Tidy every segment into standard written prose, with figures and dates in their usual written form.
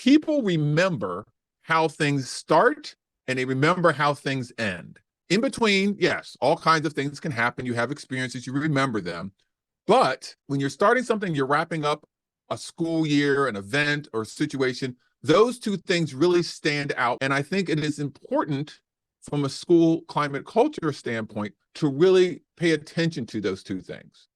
people remember how things start and they remember how things end. In between, yes, all kinds of things can happen. You have experiences, you remember them. But when you're starting something, you're wrapping up a school year, an event, or situation, those two things really stand out. And I think it is important from a school climate culture standpoint to really pay attention to those two things.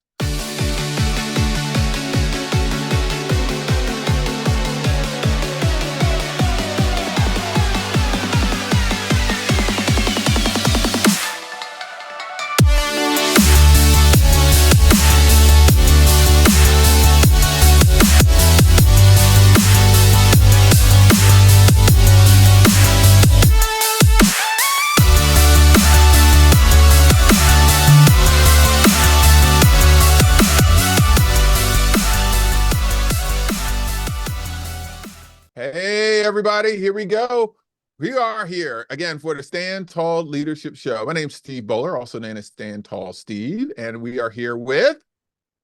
Hey, everybody, here we go. We are here again for the Stand Tall Leadership Show. My name's Steve Bowler, also known as Stand Tall Steve, and we are here with...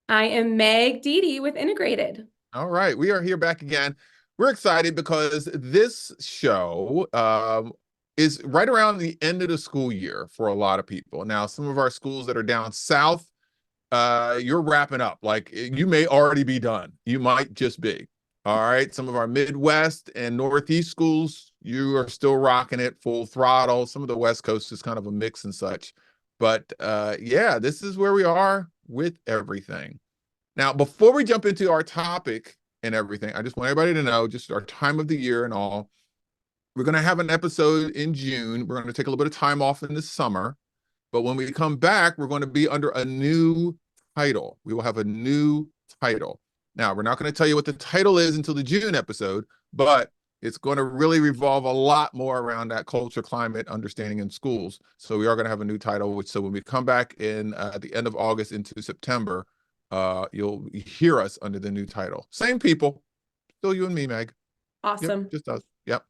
I am Meg Dede with Integrated. All right, we are here back again. We're excited because this show is right around the end of the school year for a lot of people. Now, some of our schools that are down south, you're wrapping up. Like, you may already be done. You might just be. All right, some of our Midwest and Northeast schools, you are still rocking it full throttle. Some of the West Coast is kind of a mix and such. But yeah, this is where we are with everything. Now, before we jump into our topic and everything, I just want everybody to know just our time of the year and all. We're going to have an episode in June. We're going to take a little bit of time off in the summer. But when we come back, we're going to be under a new title. We will have a new title. Now, we're not going to tell you what the title is until the June episode, but it's going to really revolve a lot more around that culture, climate, understanding in schools. So we are going to have a new title, so when we come back in at the end of August into September, you'll hear us under the new title. Same people, still you and me, Meg. Awesome. Yep, just us. Yep.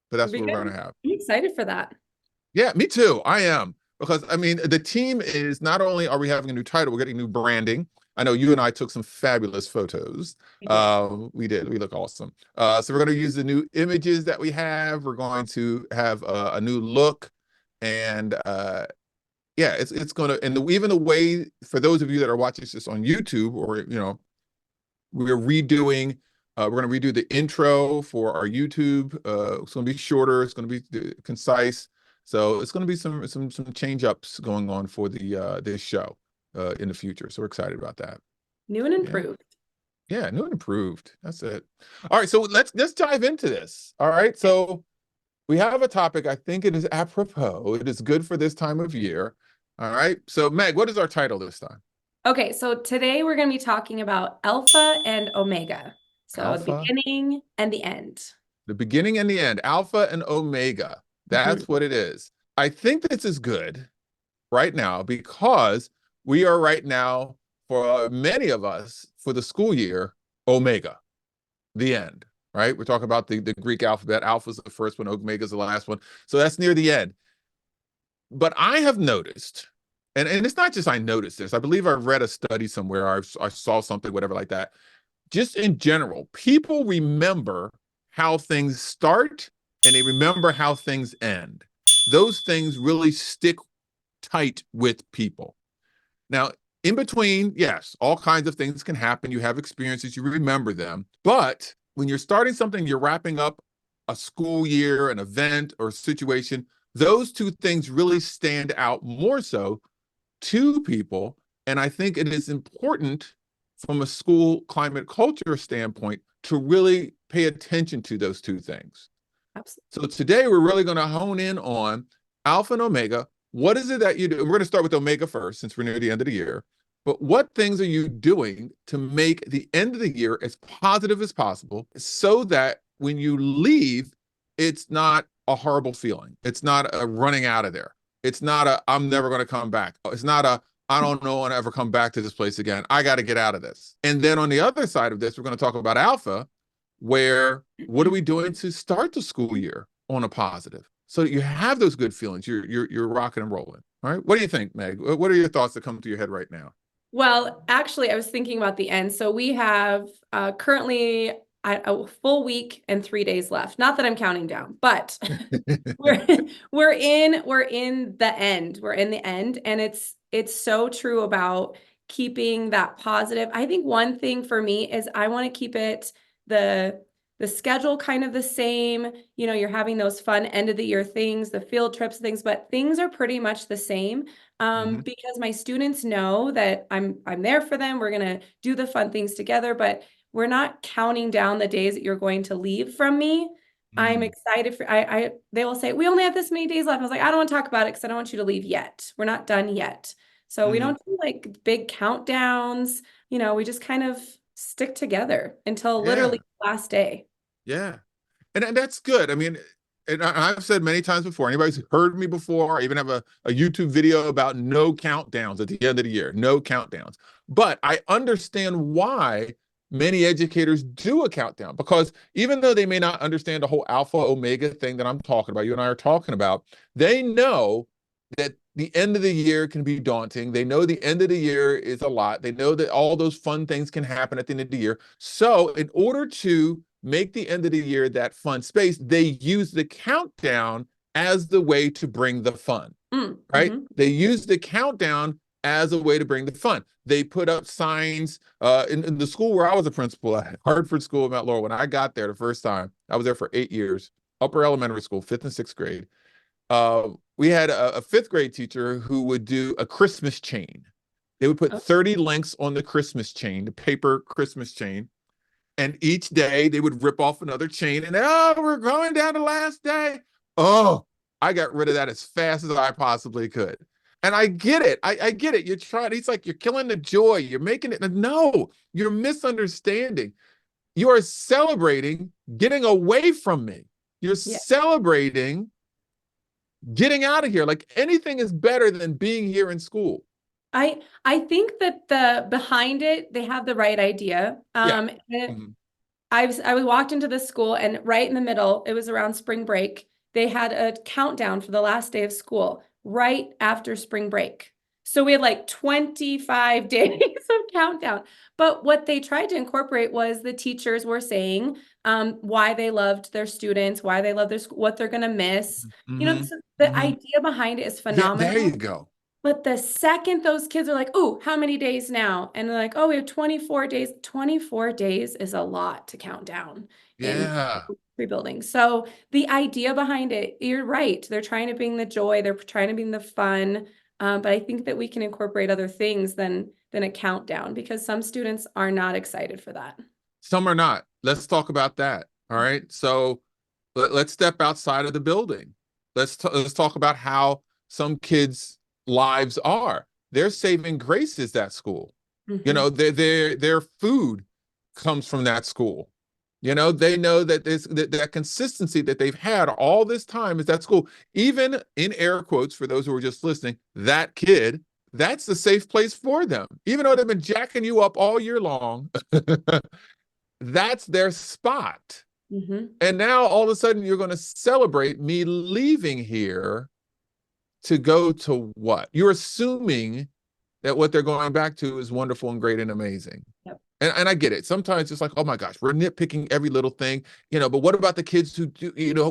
But that's what we're going to have. I'm excited for that. Yeah, me too. I am. Because, I mean, the team is not only are we having a new title, we're getting new branding. I know you and I took some fabulous photos. We did. We look awesome. So we're going to use the new images that we have. We're going to have a new look. And yeah, it's going to, and even the way, for those of you that are watching this on YouTube, or, you know, we're redoing, we're going to redo the intro for our YouTube. It's going to be shorter. It's going to be concise. So it's going to be some change ups going on for the this show in the future. So we're excited about that. New and improved. Yeah, new and improved. That's it. All right, so let's dive into this. All right, so we have a topic. I think it is apropos. It is good for this time of year. All right, so Meg, what is our title this time? Okay, so today we're going to be talking about alpha and omega. So Alpha, the beginning and the end. The beginning and the end. Alpha and omega. That's what it is. I think this is good right now because we are right now, for many of us, for the school year, omega, the end, right? We're talking about the Greek alphabet. Alpha is the first one, omega is the last one. So that's near the end. But I have noticed, and it's not just I noticed this, I believe I read a study somewhere, I saw something, whatever like that. Just in general, people remember how things start and they remember how things end. Those things really stick tight with people. Now, in between, yes, all kinds of things can happen. You have experiences, you remember them. But when you're starting something, you're wrapping up a school year, an event, or situation, those two things really stand out more so to people. And I think it is important from a school climate culture standpoint to really pay attention to those two things. Absolutely. So today we're really going to hone in on alpha and omega. What is it that you do? We're going to start with omega first, since we're near the end of the year. But what things are you doing to make the end of the year as positive as possible so that when you leave, it's not a horrible feeling. It's not a running out of there. It's not a, I'm never going to come back. It's not a, I don't know when I ever come back to this place again. I got to get out of this. And then on the other side of this, we're going to talk about alpha, where what are we doing to start the school year on a positive? So you have those good feelings. You're rocking and rolling. All right. What do you think, Meg? What are your thoughts that come to your head right now? Well, actually, I was thinking about the end. So we have currently a full week and 3 days left. Not that I'm counting down, but we're we're in the end. We're in the end, and it's so true about keeping that positive. I think one thing for me is I want to keep it the schedule kind of the same. You know, you're having those fun end of the year things, the field trips, things, but things are pretty much the same. Mhm. Because my students know that I'm there for them. We're gonna do the fun things together, but we're not counting down the days that you're going to leave from me. I'm Mm. excited for they will say, we only have this many days left. I was like, I don't want to talk about it because I don't want you to leave yet. We're not done yet. So we Mhm. don't do like big countdowns. You know, we just kind of stick together until Yeah, literally the last day. yeah. And that's good. I mean, and I've said many times before, anybody's heard me before, I even have a YouTube video about no countdowns at the end of the year, no countdowns. But I understand why many educators do a countdown, because even though they may not understand the whole alpha omega thing that I'm talking about, you and I are talking about, they know that the end of the year can be daunting. They know the end of the year is a lot. They know that all those fun things can happen at the end of the year. So in order to make the end of the year that fun space, they use the countdown as the way to bring the fun, right? Mm-hmm. They use the countdown as a way to bring the fun. They put up signs in the school where I was a principal at Hartford School in Mount Laurel. When I got there the first time, I was there for 8 years, upper elementary school, fifth and sixth grade. We had a fifth grade teacher who would do a Christmas chain. They would put Oh, 30 links on the Christmas chain, the paper Christmas chain. And each day they would rip off another chain and, oh, we're going down the last day. Oh, I got rid of that as fast as I possibly could. And I get it. I get it. You're trying, it's like you're killing the joy. You're making it. No, you're misunderstanding. You are celebrating getting away from me. You're yeah. celebrating getting out of here. Like anything is better than being here in school. I think that the behind it, they have the right idea. Yeah. And Mhm. I walked into the school, and right in the middle, it was around spring break. They had a countdown for the last day of school right after spring break. So we had like 25 days of countdown. But what they tried to incorporate was the teachers were saying why they loved their students, why they love their school, what they're going to miss. You know, Mhm. the Mhm. idea behind it is Yeah, there phenomenal. you go. But the second those kids are like, oh, how many days now? And they're like, oh, we have 24 days. 24 days is a lot to count down in Yeah. rebuilding. So the idea behind it, you're right. They're trying to bring the joy, they're trying to bring the fun. But I think that we can incorporate other things than a countdown, because some students are not excited for that. Some are not. Let's talk about that. All right. So let's step outside of the building. Let's talk about how some kids' lives are. They're saving graces at school. You Mm-hmm. know, their food comes from that school. You know, they know that that consistency that they've had all this time is that school. Even in air quotes for those who are just listening, that kid, that's the safe place for them. Even though they've been jacking you up all year long, that's their spot. Mm-hmm. And now all of a sudden you're going to celebrate me leaving here to go to what? You're assuming that what they're going back to is wonderful and great and amazing. Yep. And I get it. Sometimes it's like, oh my gosh, we're nitpicking every little thing, you know, but what about the kids who do, you know,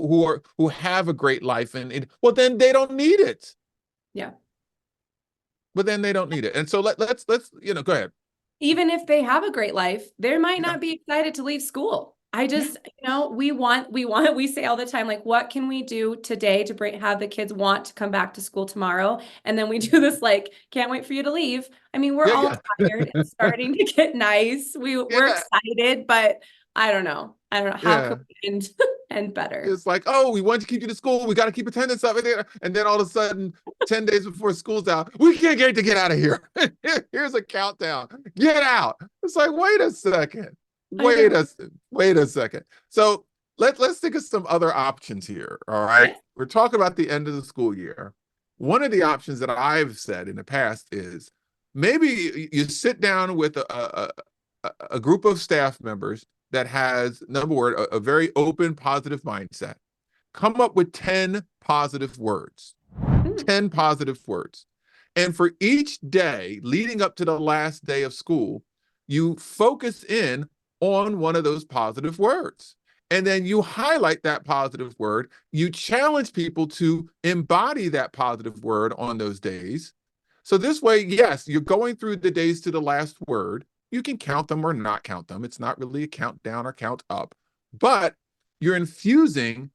who have a great life and well, then they don't need it. Yeah. But then they don't need it. And so let's, you know, go ahead. Even if they have a great life, they might Yeah. not be excited to leave school. I Yeah. just, we say all the time, like, what can we do today to have the kids want to come back to school tomorrow? And then we do this, like, can't wait for you to leave. I mean, we're Yeah. all Yeah. tired. It's starting to get nice. We're Yeah. excited, but I don't know. I don't know. How Yeah. could we end better? It's like, oh, we want to keep you to school. We got to keep attendance up there. And then all of a sudden, 10 days before school's out, we can't get to get out of here. Here's a countdown. Get out. It's like, wait a second. I know. Wait a second. So let's think of some other options here. All right. Yes. We're talking about the end of the school year. One of the options that I've said in the past is maybe you sit down with a group of staff members that has, number one, a very open, positive mindset. Come up with 10 positive words, Hmm. 10 positive words. And for each day leading up to the last day of school, you focus in on one of those positive words. And then you highlight that positive word. You challenge people to embody that positive word on those days. So this way, yes, you're going through the days to the last word. You can count them or not count them. It's not really a count down or count up, but you're infusing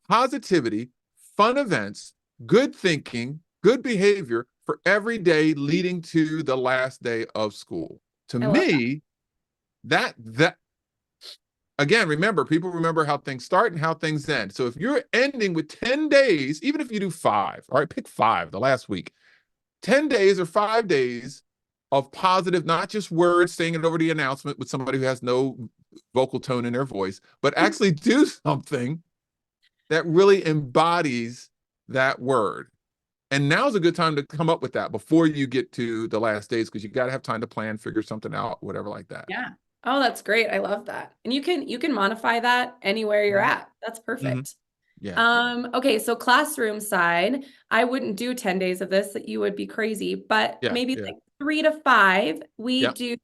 positivity, fun events, good thinking, good behavior for every day leading to the last day of school. To I love that. me, that again, remember, people remember how things start and how things end. So if you're ending with 10 days, even if you do 5, all right, pick 5 the last week, 10 days or 5 days of positive, not just words saying it over the announcement with somebody who has no vocal tone in their voice, but actually do something that really embodies that word. And now's a good time to come up with that before you get to the last days, because you got to have time to plan, figure something out, whatever like that. Yeah. Oh, that's great. I love that. And you can modify that anywhere you're Mhm. at. That's perfect. Yeah. Okay, so classroom side, I wouldn't do 10 days of this, that you would be crazy, but Yeah. maybe Yeah. like 3 to 5, we Yeah. do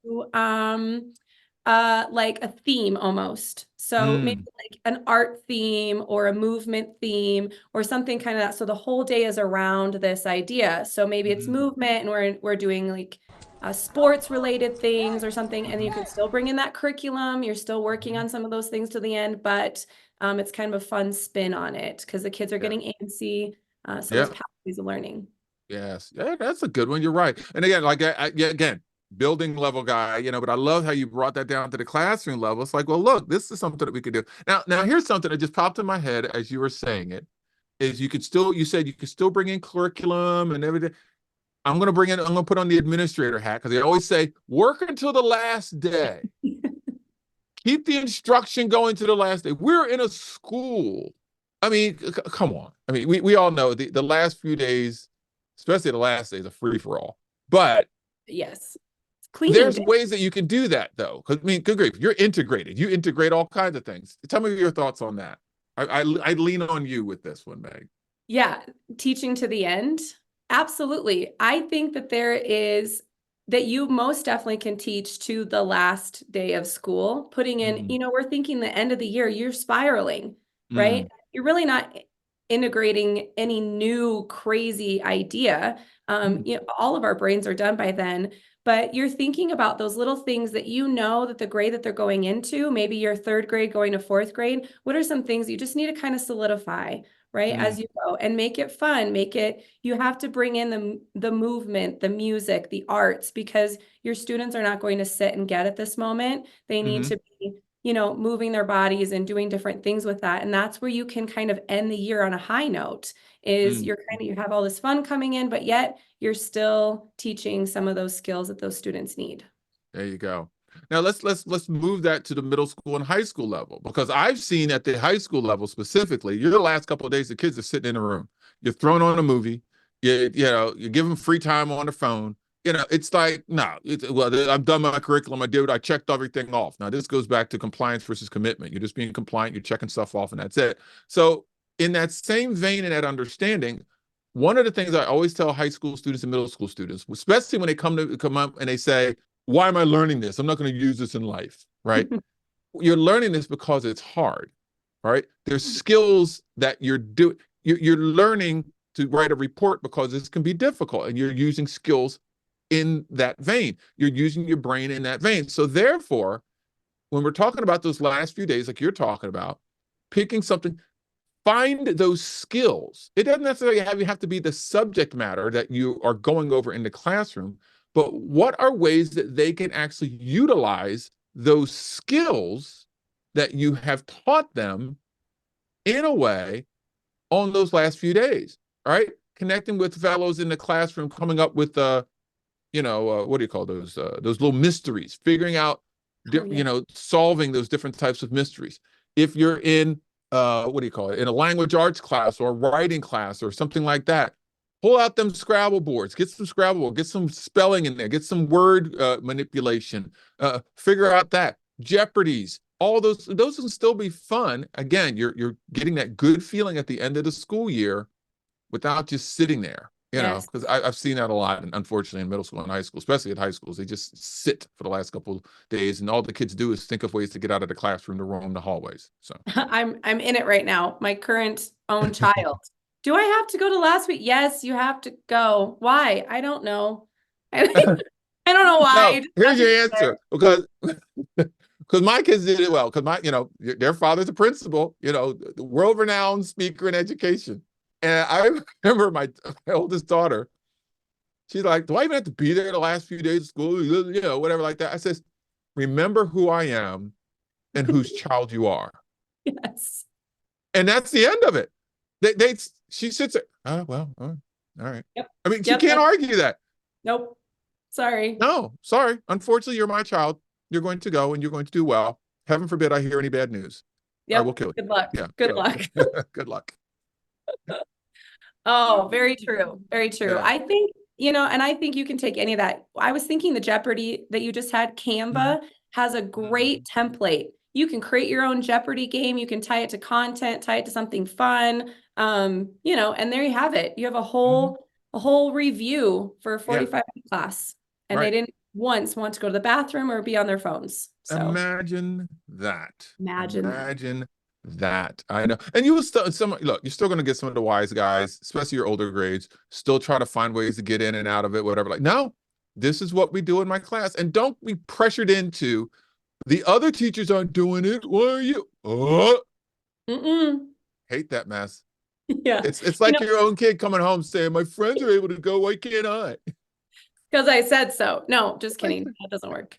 like a theme almost. So maybe Mm. like an art theme or a movement theme or something kind of that. So the whole day is around this idea. So maybe it's Mm-hmm. movement and we're doing like sports related things or something, and you can still bring in that curriculum. You're still working on some of those things to the end, but it's kind of a fun spin on it because the kids are Yeah. getting antsy. So Yeah. there's pathways of learning. Yes. Yeah, that's a good one. You're right. And again, like yeah, again, building level guy, but I love how you brought that down to the classroom level. It's like, well, look, this is something that we could do. Now here's something that just popped in my head as you were saying it, is you said you could still bring in curriculum and everything. I'm gonna put on the administrator hat, because they always say, work until the last day. Keep the instruction going to the last day. We're in a school. I mean, come on. I mean, we all know the last few days, especially the last days, are free for all. But Yes. Cleaning there's day. ways that you can do that, though. Because I mean, good grief, you're integrated. You integrate all kinds of things. Tell me your thoughts on that. I lean on you with this one, Meg. Yeah, teaching to the end. Absolutely. I think that you most definitely can teach to the last day of school, putting in, Mm, we're thinking the end of the year, you're spiraling, right? mm, You're really not integrating any new crazy idea. mm, All of our brains are done by then, but you're thinking about those little things that that the grade that they're going into, maybe your third grade going to fourth grade. What are some things you just need to kind of solidify, right, mm, as you go, and make it fun? You have to bring in the movement, the music, the arts, because your students are not going to sit and get at this moment. They need mm, to be, moving their bodies and doing different things with that. And that's where you can kind of end the year on a high note, is mm. you have all this fun coming in, but yet you're still teaching some of those skills that those students need. There you go. Now let's move that to the middle school and high school level, because I've seen at the high school level specifically, the last couple of days the kids are sitting in a room. You're throwing on a movie. You give them free time on the phone. It's like, no, I'm done my curriculum. I did it. I checked everything off. Now this goes back to compliance versus commitment. You're just being compliant. You're checking stuff off, and that's it. So in that same vein and that understanding, one of the things I always tell high school students and middle school students, especially when they come up and they say, why am I learning this? I'm not going to use this in life, right? You're learning this because it's hard, right? There's skills that you're doing. You're learning to write a report because this can be difficult, and you're using skills in that vein. You're using your brain in that vein. So therefore, when we're talking about those last few days, like you're talking about, picking something, find those skills. It doesn't necessarily have to be the subject matter that you are going over in the classroom, but what are ways that they can actually utilize those skills that you have taught them in a way on those last few days? All right, connecting with fellows in the classroom, coming up with what do you call those little mysteries, figuring out, Oh, yeah. solving those different types of mysteries. If you're in what do you call it, in a language arts class or a writing class or something like that, pull out them Scrabble boards, get some Scrabble, get some spelling in there, get some word manipulation, figure out that Jeopardies, all those can still be fun. Again, you're getting that good feeling at the end of the school year without just sitting there. Yes. because I've seen that a lot, and unfortunately in middle school and high school, especially at high schools, they just sit for the last couple of days, and all the kids do is think of ways to get out of the classroom to roam the hallways. So I'm in it right now. My current own child. Do I have to go to last week? Yes, you have to go. Why? I don't know. I don't know why. no, You just have here's to your be there. answer, because my kids did it well, because their father's a principal, the world-renowned speaker in education. And I remember my oldest daughter, she's like, do I even have to be there the last few days of school? Whatever like that. I says, remember who I am and whose child you are. Yes. And that's the end of it. She sits there, oh, well, all right. Yep. I mean, she Yep. can't argue that. Nope. Sorry. No, sorry. Unfortunately, you're my child. You're going to go and you're going to do well. Heaven forbid I hear any bad news. I Yep. will kill you. Good luck. Yeah. Good luck. Good luck. Oh, very true. Very true. Yeah. I think, and I think you can take any of that. I was thinking the Jeopardy that you just had, Canva has a great template. You can create your own Jeopardy game. You can tie it to content, tie it to something fun. And there you have it. You have a whole review for a 45-minute class. And they didn't once want to go to the bathroom or be on their phones. So imagine that. imagine That. I know. And you will still you're still going to get some of the wise guys, especially your older grades, still try to find ways to get in and out of it, whatever. Like, no, this is what we do in my class. And don't be pressured into the other teachers aren't doing it. Why are you? Hate that mess. Yeah. It's like your own kid coming home saying, my friends are able to go, why can't I? Because I said so. No, just kidding. That doesn't work.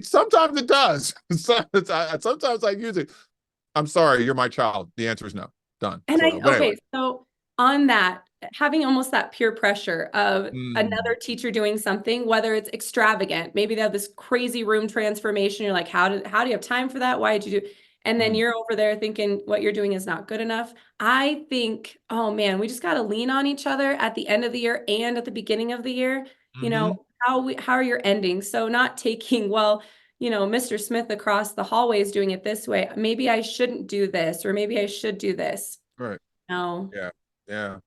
Sometimes it does. Sometimes I use it. I'm sorry, you're my child. The answer is no. Done. And Anyway. So on that, having almost that peer pressure of another teacher doing something, whether it's extravagant, maybe they have this crazy room transformation. You're like, how do you have time for that? Why did you do? And then you're over there thinking what you're doing is not good enough. I think, oh man, we just got to lean on each other at the end of the year and at the beginning of the year. How are your endings? So not taking, well, Mr. Smith across the hallway is doing it this way. Maybe I shouldn't do this, or maybe I should do this. Right. No. Yeah.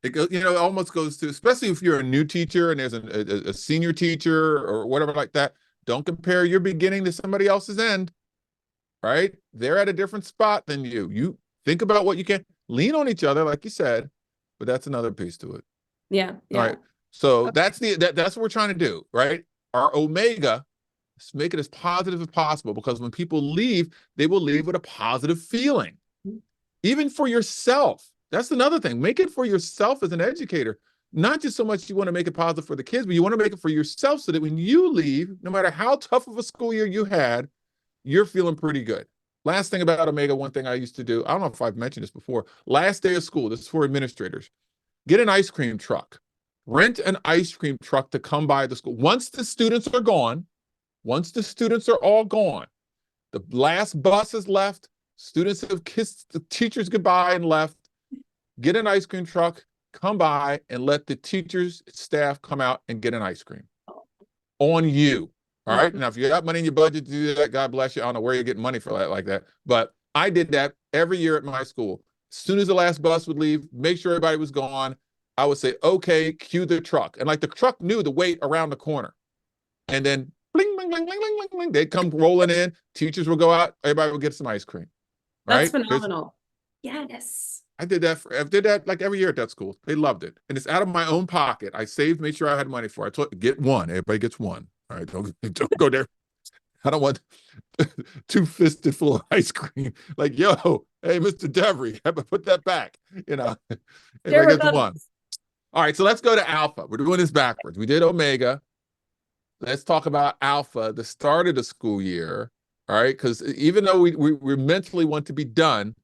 It almost goes to, especially if you're a new teacher and there's a senior teacher or whatever like that, don't compare your beginning to somebody else's end, right? They're at a different spot than you. You think about what you can, lean on each other, like you said, but that's another piece to it. Yeah. All right. So that's what we're trying to do, right? Our omega, let's make it as positive as possible, because when people leave, they will leave with a positive feeling, even for yourself. That's another thing. Make it for yourself as an educator. Not just so much you want to make it positive for the kids, but you want to make it for yourself so that when you leave, no matter how tough of a school year you had, you're feeling pretty good. Last thing about Omega, one thing I used to do, I don't know if I've mentioned this before, last day of school, this is for administrators, get an ice cream truck. Rent an ice cream truck to come by the school. Once the students are gone, once the students are all gone, the last bus is left, students have kissed the teachers goodbye and left, get an ice cream truck, come by and let the teachers, staff come out and get an ice cream on you. All right. Now, if you got money in your budget to do that, God bless you. I don't know where you're getting money for that like that. But I did that every year at my school. As soon as the last bus would leave, make sure everybody was gone, I would say, okay, cue the truck. And like the truck knew the wait around the corner. And then bling, bling, bling, bling, bling, bling, bling. They'd come rolling in. Teachers would go out. Everybody would get some ice cream. That's phenomenal. Yes. I did that like every year at that school. They loved it. And it's out of my own pocket. I saved, made sure I had money for it. I told, get one. Everybody gets one. All right. Don't go there. I don't want two fisted full of ice cream. Like, yo, hey, Mr. Devery, put that back. Everybody gets one. All right. So let's go to alpha. We're doing this backwards. We did omega. Let's talk about alpha, the start of the school year. All right. Because even though we mentally want to be done,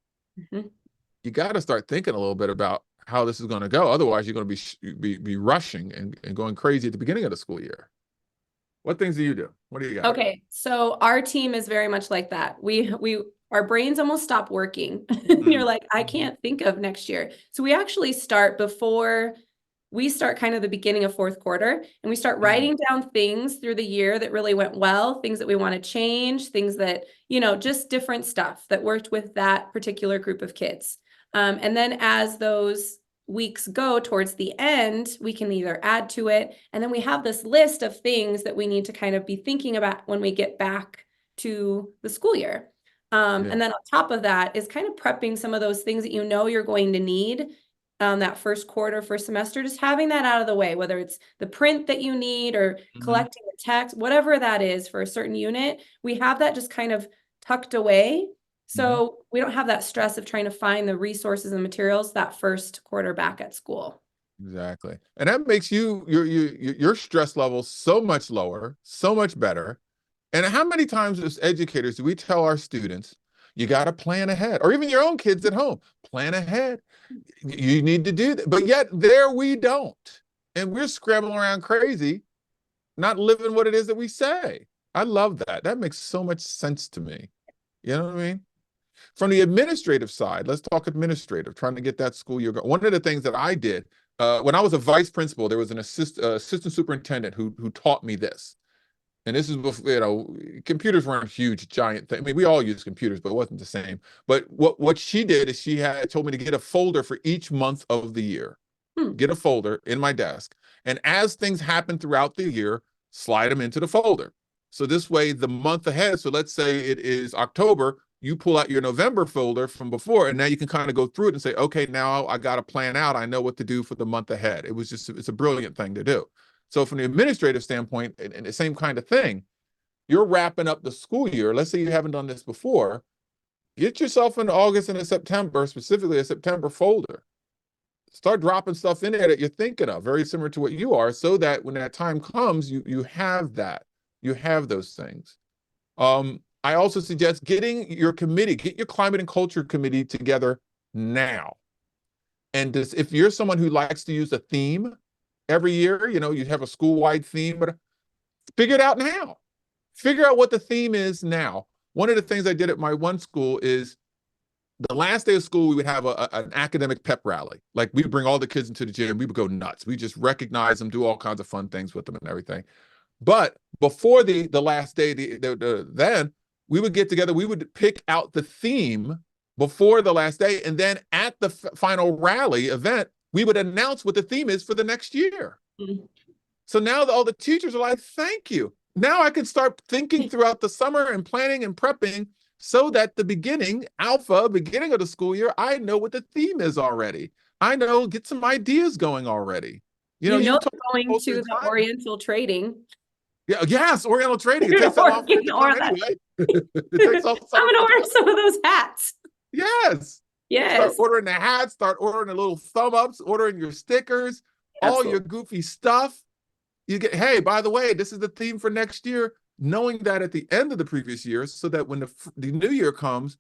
you got to start thinking a little bit about how this is going to go. Otherwise, you're going to be rushing and going crazy at the beginning of the school year. What things do you do? What do you got? Okay, so our team is very much like that. Our brains almost stop working. You're like, I can't think of next year. So we actually start before we start kind of the beginning of fourth quarter, and we start writing down things through the year that really went well, things that we want to change, things that, just different stuff that worked with that particular group of kids. And then as those weeks go towards the end, we can either add to it. And then we have this list of things that we need to kind of be thinking about when we get back to the school year. And then on top of that is kind of prepping some of those things that you know you're going to need that first quarter, first semester, just having that out of the way, whether it's the print that you need or collecting the text, whatever that is for a certain unit, we have that just kind of tucked away. So we don't have that stress of trying to find the resources and materials that first quarter back at school. Exactly. And that makes your stress level so much lower, so much better. And how many times as educators do we tell our students, you got to plan ahead, or even your own kids at home, plan ahead. You need to do that. But yet there we don't. And we're scrambling around crazy, not living what it is that we say. I love that. That makes so much sense to me. You know what I mean? From the administrative side, let's talk administrative, trying to get that school year going. One of the things that I did, when I was a vice principal, there was an assistant superintendent who taught me this. And this is before, you know, computers weren't a huge, giant thing. I mean, we all use computers, but it wasn't the same. But what she did is she had told me to get a folder for each month of the year. Get a folder in my desk. And as things happen throughout the year, slide them into the folder. So this way, the month ahead, so let's say it is October, you pull out your November folder from before, and now you can kind of go through it and say, okay, now I got to plan out. I know what to do for the month ahead. It's a brilliant thing to do. So from the administrative standpoint, and the same kind of thing, you're wrapping up the school year. Let's say you haven't done this before. Get yourself in August and in September, specifically a September folder. Start dropping stuff in there that you're thinking of, very similar to what you are, so that when that time comes, you have that. You have those things. I also suggest getting your committee, get your climate and culture committee together now. And if you're someone who likes to use a theme every year, you know, you have a school-wide theme, but figure it out now. Figure out what the theme is now. One of the things I did at my one school is the last day of school, we would have an academic pep rally. Like we'd bring all the kids into the gym, we would go nuts. We just recognize them, do all kinds of fun things with them and everything. But before the last day, then we would get together, we would pick out the theme before the last day. And then at the final rally event, we would announce what the theme is for the next year. So now all the teachers are like, thank you. Now I can start thinking throughout the summer and planning and prepping so that the beginning of the school year, I know what the theme is already. I know, get some ideas going already. You know going to the Oriental trading. Yeah, yes, Oriental trading. It takes that long anyway. It takes all I'm gonna order some of those hats. Yes. Yes. Start ordering the hats, start ordering the little thumb ups, ordering your stickers, all your goofy stuff. You get, hey, by the way, this is the theme for next year, knowing that at the end of the previous year, so that when the new year comes,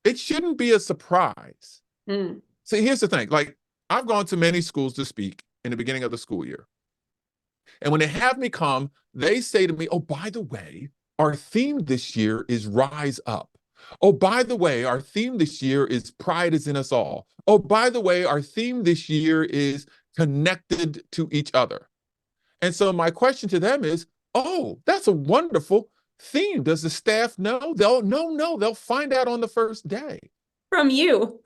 it shouldn't be a surprise. See, here's the thing. Like, I've gone to many schools to speak in the beginning of the school year. And when they have me come, they say to me, oh, by the way, our theme this year is Rise Up. Oh, by the way, our theme this year is Pride is in Us All. Oh, by the way, our theme this year is Connected to Each Other. And so my question to them is, oh, that's a wonderful theme. Does the staff know? They'll find out on the first day. From you.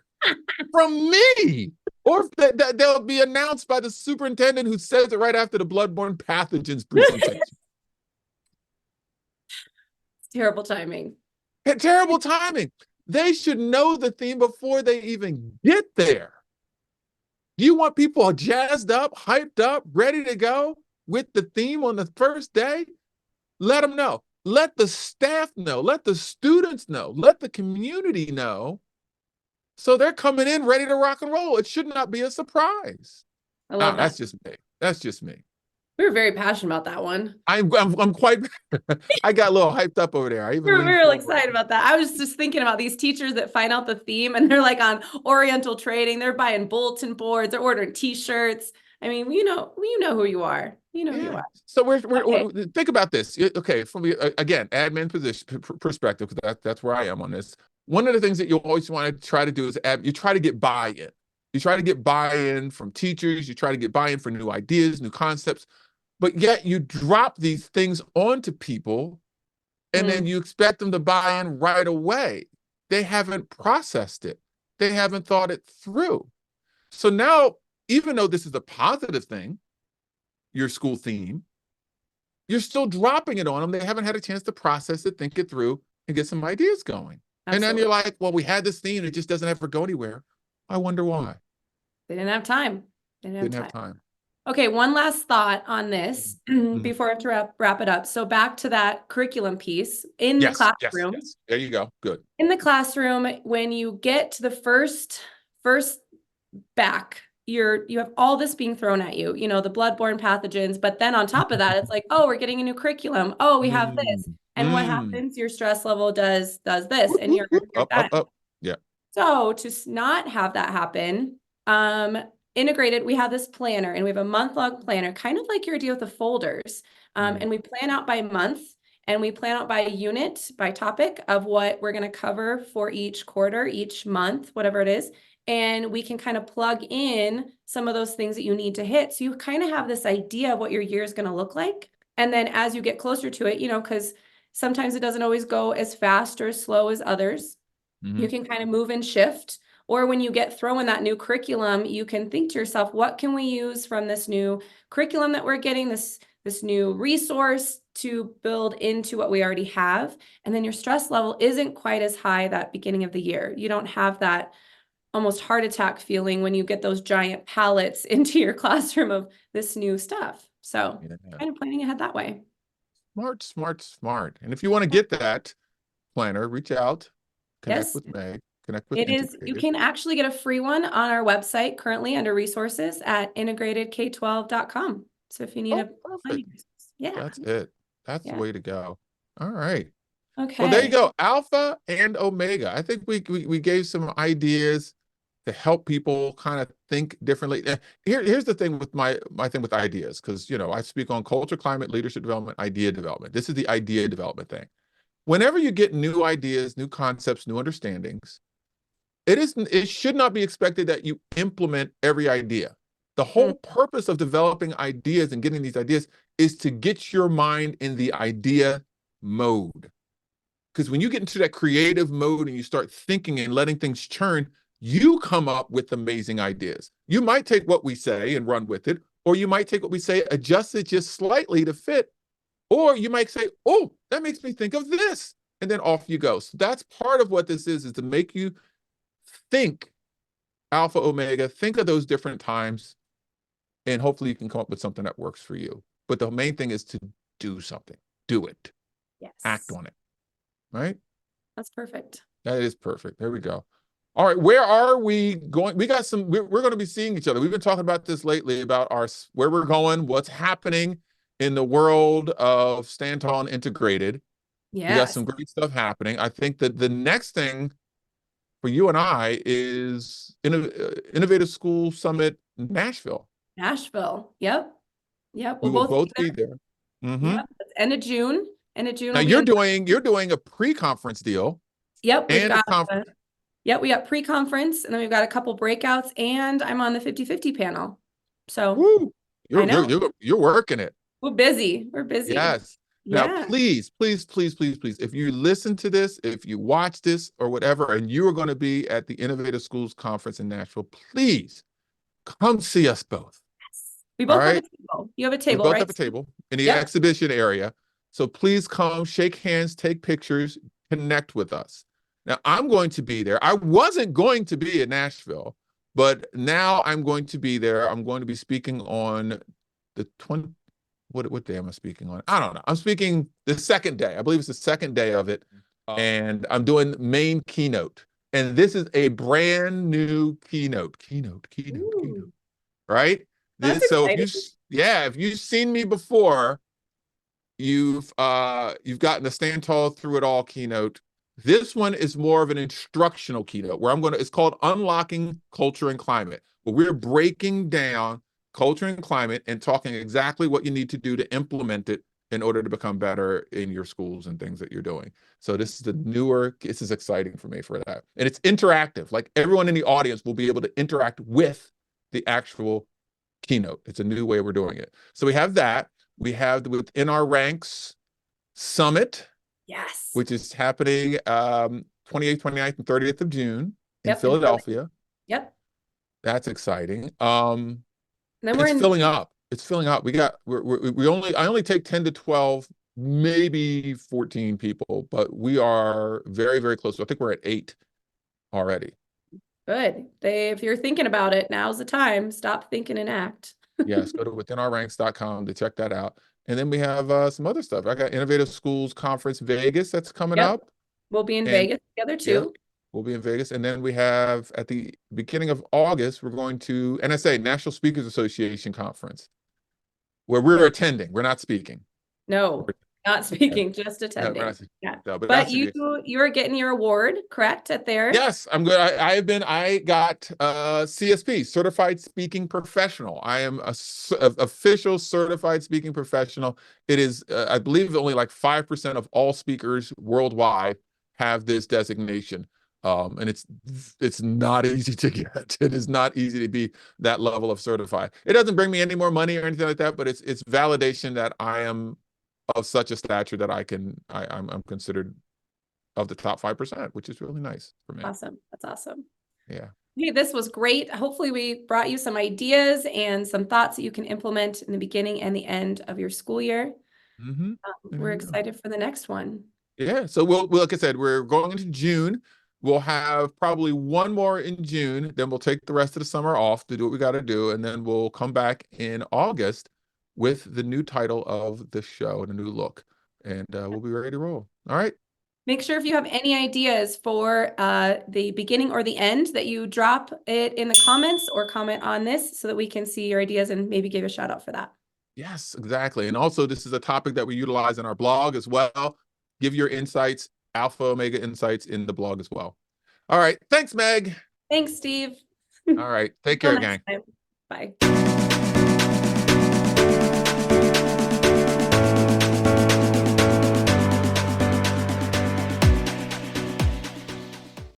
From me. Or they'll be announced by the superintendent who says it right after the bloodborne pathogens presentation. Terrible timing. Terrible timing. They should know the theme before they even get there. Do you want people jazzed up, hyped up, ready to go with the theme on the first day? Let them know. Let the staff know. Let the students know. Let the community know. So they're coming in ready to rock and roll. It should not be a surprise. I love that. That's just me. That's just me. We were very passionate about that one. I'm quite, I got a little hyped up over there. We're real excited about that. I was just thinking about these teachers that find out the theme and they're like on Oriental trading. They're buying bulletin boards. They're ordering t-shirts. I mean, you know who you are. You know who you are. So we're think about this. Okay, from the again, admin perspective, because that's where I am on this. One of the things that you always want to try to do is you try to get buy-in. You try to get buy-in from teachers. You try to get buy-in for new ideas, new concepts. But yet you drop these things onto people and then you expect them to buy in right away. They haven't processed it. They haven't thought it through. So now even though this is a positive thing, your school theme, you're still dropping it on them. They haven't had a chance to process it, think it through, and get some ideas going. Absolutely. And then you're like, well, we had this theme, it just doesn't ever go anywhere. I wonder why. They didn't have time. They Didn't have time. Okay, one last thought on this before I have to wrap it up. So back to that curriculum piece in the classroom. Yes. There you go. Good. In the classroom, when you get to the first back, you have all this being thrown at you, you know, the bloodborne pathogens, but then on top of that, it's like, oh, we're getting a new curriculum. Oh, we have this. And what happens? Your stress level does this, and you're up. Yeah. So to not have that happen, integrated, we have this planner, and we have a month-long planner, kind of like your idea with the folders. And we plan out by month, and we plan out by unit, by topic of what we're going to cover for each quarter, each month, whatever it is. And we can kind of plug in some of those things that you need to hit. So you kind of have this idea of what your year is going to look like. And then as you get closer to it, you know, because sometimes it doesn't always go as fast or as slow as others. You can kind of move and shift. Or when you get thrown that new curriculum, you can think to yourself, what can we use from this new curriculum that we're getting, this new resource to build into what we already have? And then your stress level isn't quite as high that beginning of the year. You don't have that almost heart attack feeling when you get those giant pallets into your classroom of this new stuff. So kind of planning ahead that way. Smart. And if you want to get that planner, reach out, connect with Meg, connect with You can actually get a free one on our website currently under resources at integratedk12.com. So if you need perfect. That's it. That's the way to go. All right. Okay. Well, there you go. Alpha and Omega. I think we gave some ideas to help people kind of think differently. Here's the thing with my thing with ideas, because, you know, I speak on culture, climate, leadership development, idea development. This is the idea development thing. Whenever you get new ideas, new concepts, new understandings, it should not be expected that you implement every idea. The whole purpose of developing ideas and getting these ideas is to get your mind in the idea mode. Because when you get into that creative mode and you start thinking and letting things churn, you come up with amazing ideas. You might take what we say and run with it, or you might take what we say, adjust it just slightly to fit, or you might say, oh, that makes me think of this, and then off you go. So that's part of what this is to make you think alpha, omega, think of those different times, and hopefully you can come up with something that works for you. But the main thing is to do something. Do it. Yes. Act on it. Right? That's perfect. That is perfect. There we go. All right, where are we going? We got some, we're going to be seeing each other. We've been talking about this lately, about where we're going, what's happening in the world of Stand Tall and Integrated. Yeah. We got some great stuff happening. I think that the next thing for you and I is Innovative School Summit Nashville. Yep. We will both be there. Yep. It's end of June. Now you're doing a pre-conference deal. Yep. And a conference. Yep, we got pre-conference, and then we've got a couple breakouts, and I'm on the 50-50 panel. So you're working it. We're busy. Yes. Now, please, if you listen to this, if you watch this or whatever, and you are going to be at the Innovative Schools Conference in Nashville, please come see us both. Yes. We both have a table. You have a table, right? We both right? have a table in the exhibition area. So please come, shake hands, take pictures, connect with us. Now, I'm going to be there. I wasn't going to be in Nashville, but now I'm going to be there. I'm going to be speaking on the 20th. What day am I speaking on? I don't know. I'm speaking the second day. I believe it's the second day of it. And I'm doing main keynote. And this is a brand new keynote. Keynote. Right? So if you've seen me before, you've gotten the Stand Tall Through It All keynote. This one is more of an instructional keynote where it's called Unlocking Culture and Climate, where we're breaking down culture and climate and talking exactly what you need to do to implement it in order to become better in your schools and things that you're doing. So this is exciting for me for that. And it's interactive. Like, everyone in the audience will be able to interact with the actual keynote. It's a new way we're doing it. So we have that. We have the Within Our Ranks Summit. Yes. Which is happening 28th, 29th, and 30th of June in Philadelphia. Yep. That's exciting. then we're It's in filling up. It's filling up. I only take 10 to 12, maybe 14 people, but we are very, very close. I think we're at 8 already. good. If you're thinking about it, now's the time. Stop thinking and act. Yes, go to withinourranks.com to check that out. And then we have some other stuff. I got Innovative Schools Conference Vegas that's coming Yep. up. We'll be in And Vegas together yeah, too. we'll be in Vegas. And then we have at the beginning of August, we're going to NSA, National Speakers Association Conference, where we're Yeah. attending. We're not speaking. No, not Yeah. speaking, just No, we're attending. not, Yeah. no, but But that's you're getting your award, correct, at there? yes, I'm good. I got CSP, Certified Speaking Professional. I am a official certified speaking professional. It is, I believe only like 5% of all speakers worldwide have this designation. And it's not easy to get. It is not easy to be that level of certified. It doesn't bring me any more money or anything like that, but it's validation that I am of such a stature that I'm considered of the top 5%, which is really nice for me. Awesome. That's awesome. Yeah. Hey, this was great. Hopefully we brought you some ideas and some thoughts that you can implement in the beginning and the end of your school year. We're excited for the next one. Yeah. So we'll, like I said, we're going into June. We'll have probably one more in June. Then we'll take the rest of the summer off to do what we got to do. And then we'll come back in August with the new title of the show and a new look. And we'll be ready to roll. All right. Make sure if you have any ideas for the beginning or the end that you drop it in the comments or comment on this so that we can see your ideas and maybe give a shout out for that. Yes, exactly. And also, this is a topic that we utilize in our blog as well. Give your insights, alpha, omega insights in the blog as well. All right. Thanks, Meg. Thanks, Steve. All right. Take care, gang. Bye.